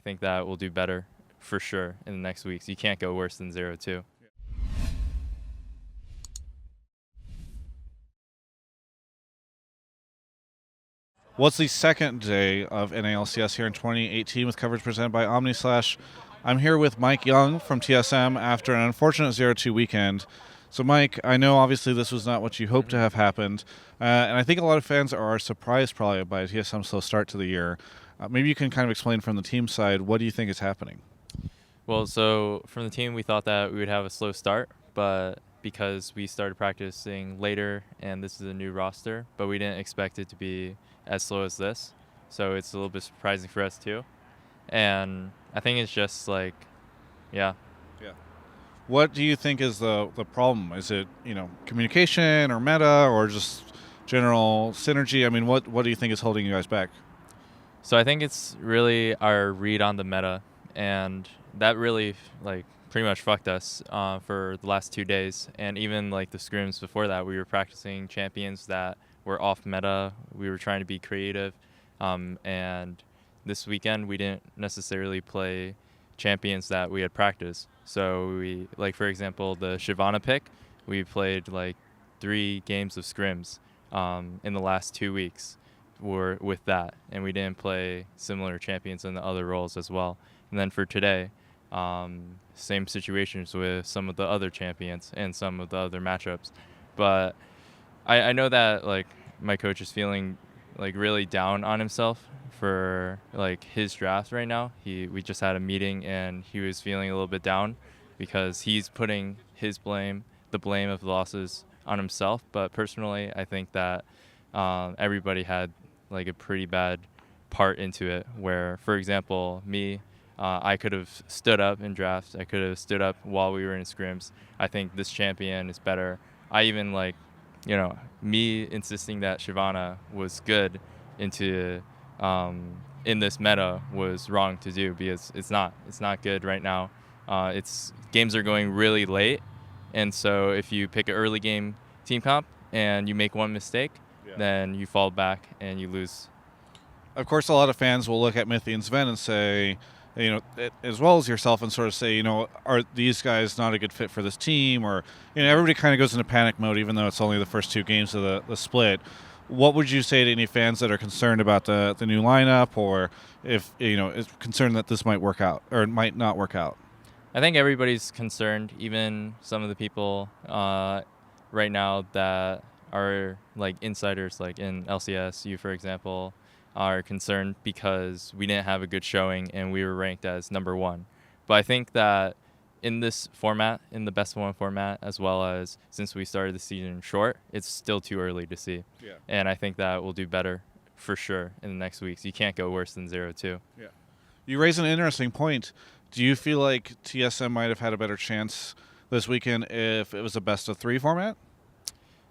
think that we'll do better for sure in the next weeks. You can't go worse than 0-2. What's the second day of NALCS here in 2018 with coverage presented by OmniSlash. I'm here with MikeYeung from TSM after an unfortunate 0-2 weekend. So, Mike, I know obviously this was not what you hoped to have happened, and I think a lot of fans are surprised probably by TSM's slow start to the year. Maybe you can kind of explain from the team side, what do you think is happening? Well, so from the team, we thought that we would have a slow start, but because we started practicing later and this is a new roster, but we didn't expect it to be as slow as this. So it's a little bit surprising for us too. And I think it's just like, yeah. Yeah. What do you think is the problem? Is it, communication or meta or just general synergy? I mean, what do you think is holding you guys back? So I think it's really our read on the meta, and that really pretty much fucked us for the last 2 days. And even like the scrims before that, we were practicing champions that were off meta. We were trying to be creative, and this weekend we didn't necessarily play champions that we had practiced. So we, like for example, the Shyvana pick, we played like 3 games of scrims in the last 2 weeks were with that, and we didn't play similar champions in the other roles as well. And then for today, same situations with some of the other champions and some of the other matchups. But I know that like my coach is feeling like really down on himself for like his draft right now. We just had a meeting and he was feeling a little bit down because he's putting the blame of the losses on himself. But personally, I think that everybody had like a pretty bad part into it where, for example, me, I could have stood up in drafts. I could have stood up while we were in scrims. I think this champion is better. I even me insisting that Shyvana was good into in this meta was wrong to do because it's not good right now. It's games are going really late, and so if you pick an early game team comp and you make one mistake, then you fall back and you lose. Of course, a lot of fans will look at Mithy and Sven and say, as well as yourself, and sort of say, are these guys not a good fit for this team? Or, everybody kind of goes into panic mode, even though it's only the first 2 games of the split. What would you say to any fans that are concerned about the new lineup, or if, is concerned that this might work out or it might not work out? I think everybody's concerned, even some of the people right now that are like insiders, like in LCS, you for example, are concerned because we didn't have a good showing and we were ranked as number 1. But I think that in this format, in the best of 1 format, as well as since we started the season short, it's still too early to see. Yeah. And I think that we'll do better for sure in the next weeks. You can't go worse than 0-2. Yeah. You raise an interesting point. Do you feel like TSM might have had a better chance this weekend if it was a best of 3 format?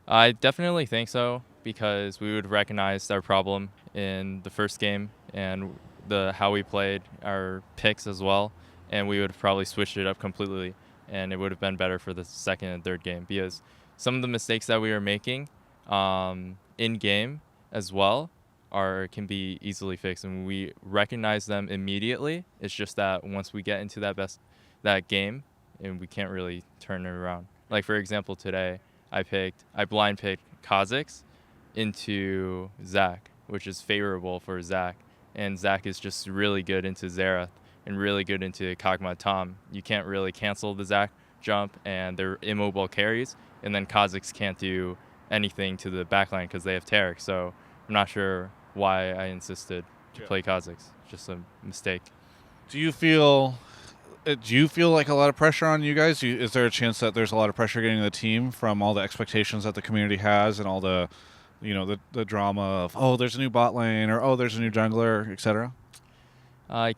I definitely think so, because we would have recognized our problem in the first game and how we played our picks as well, and we would have probably switched it up completely, and it would have been better for the second and third game because some of the mistakes that we were making in game as well can be easily fixed, and we recognize them immediately. It's just that once we get into that game, and we can't really turn it around. Like for example, today I blind picked Kha'Zix into Zach, which is favorable for Zach, and Zach is just really good into Xerath and really good into Kog'Maw Tom. You can't really cancel the Zach jump, and they're immobile carries, and then Kha'Zix can't do anything to the backline because they have Taric. So I'm not sure why I insisted to play Kha'Zix. Just a mistake. Do you feel like a lot of pressure on you guys? Is there a chance that there's a lot of pressure getting the team from all the expectations that the community has and all the, the drama of, oh, there's a new bot lane, or oh, there's a new jungler, etc.? I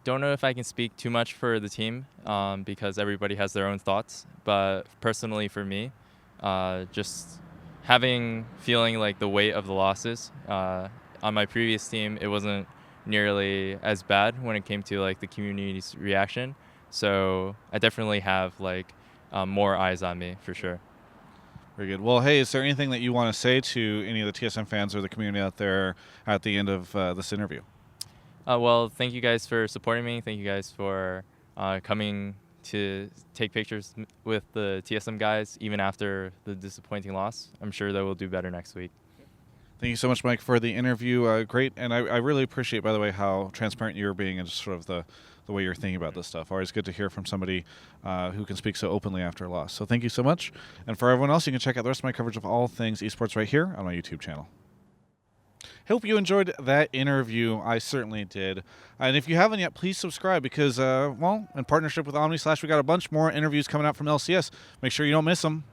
don't know if I can speak too much for the team because everybody has their own thoughts. But personally for me, just feeling like the weight of the losses. On my previous team, it wasn't nearly as bad when it came to like the community's reaction. So I definitely have more eyes on me for sure. Very good. Well, hey, is there anything that you want to say to any of the TSM fans or the community out there at the end of this interview? Well, thank you guys for supporting me. Thank you guys for coming to take pictures with the TSM guys, even after the disappointing loss. I'm sure that we'll do better next week. Thank you so much, Mike, for the interview. Great, and I really appreciate, by the way, how transparent you're being and just sort of the way you're thinking about this stuff. Always good to hear from somebody who can speak so openly after a loss. So thank you so much. And for everyone else, you can check out the rest of my coverage of all things esports right here on my YouTube channel. Hope you enjoyed that interview. I certainly did. And if you haven't yet, please subscribe because, well, in partnership with Omni/, we got a bunch more interviews coming out from LCS. Make sure you don't miss them.